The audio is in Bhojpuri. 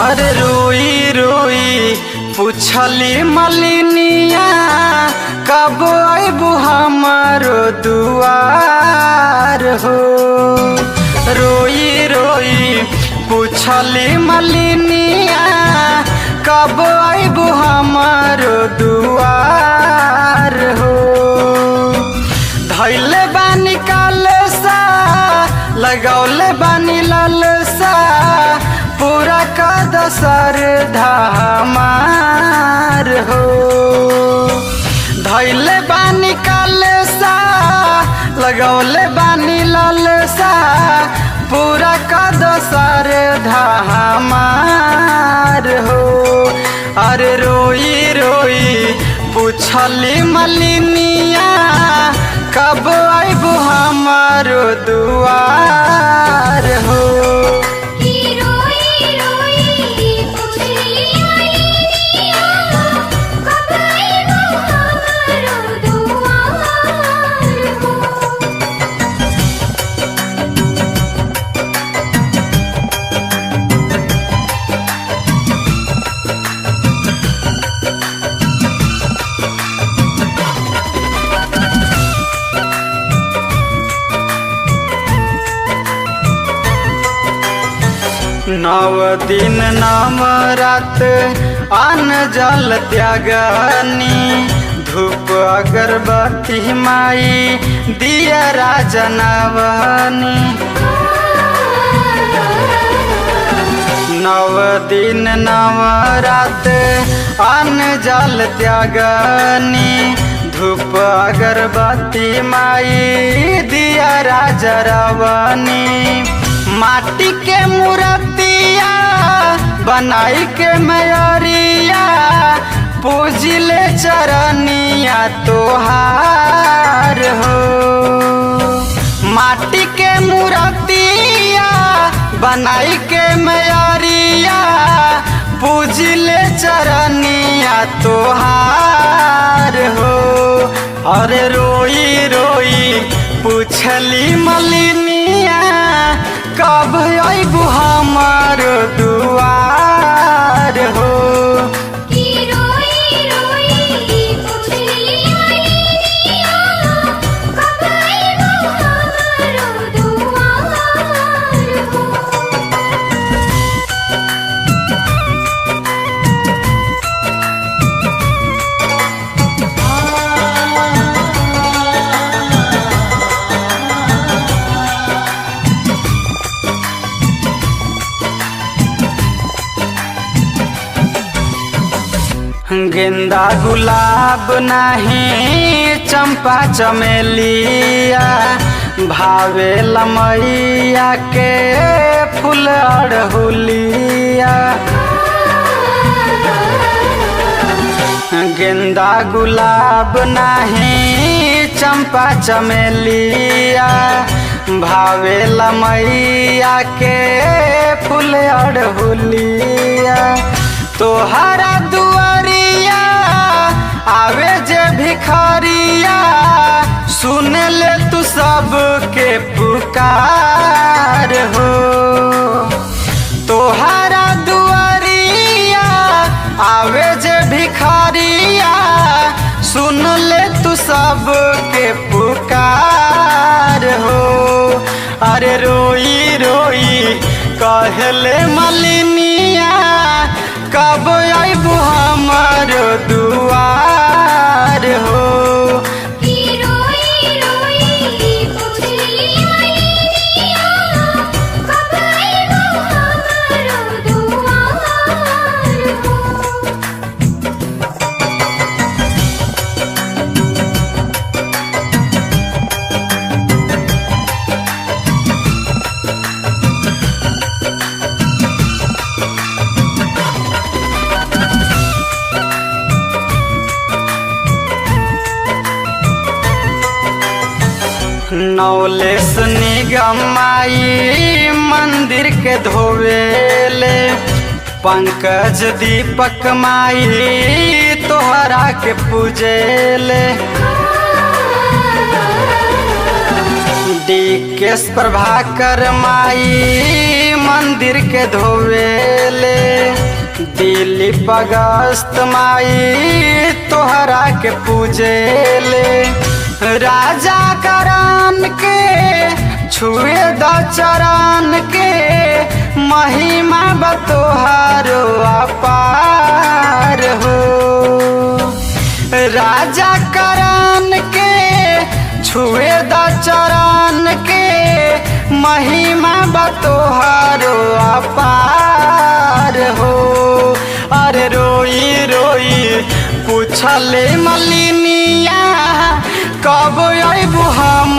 अरे रोई रोई पूछली मलिनिया कब आइबू हमारो दुआर हो। रोई रोई पूछली मलिनिया कब आइबू हमारो दुआर हो। धैले बानी कलसा लगौले बानी लालसा पूरा कद श्रद्धा हमार हो। धैले बानी कलसा लगौले बानी लालसा पूरा कद श्रद्धा हमार हो। अरे रोई रोई पूछली मलिनिया कब आइबू हमारो दुआर हो। नव दिन नव रात अन्न जल त्यागनी धूप अगरबत्ती माई दिया राजनवनी। नव दिन नव रात अन्न जल त्यागनी धूप अगरबत्ती माई दिया राजरवनी। माटी के मूर्तिया बनाई के मयरिया पूजिले चरनिया तोहार हो। माटी के मूर्तिया बनाई के मयरिया पूजिले चरनिया तोहार हो। अरे रोई रोई पूछली मलिनिया कब आइबू हमारो दुआर हो। गेंदा गुलाब नहीं चंपा चमेलिया भावे लमैया के फूल अड़हुलिया। गेंदा गुलाब नहीं चंपा चमेलिया भावे लमैया के फूल अड़हुलिया। तोहरा दुआरिया आवे जे भिखारिया सुन ले तू सबके पुकार हो। तोहरा दुआरिया आवे जे भिखारिया सुन ले तू सबके पुकार हो। अरे रोई रोई कहले मलिनिया कब आइबू हमारो दुआर हो। नौलेस निगम माई मंदिर के धोवेले, पंकज दीपक माई तोहरा के पूजेले। डीकेश प्रभाकर माई मंदिर के धोवेले, दिलीप अगस्त माई तोहरा के पूजेले। राजा करान के छुए द चरण के, महिमा बतोहारो अपार हो। राजा करान के छुए द चरण के, महिमा बतोहारो अपार हो। अरे रोई रोई पूछले मलिनिया, कब अबू हम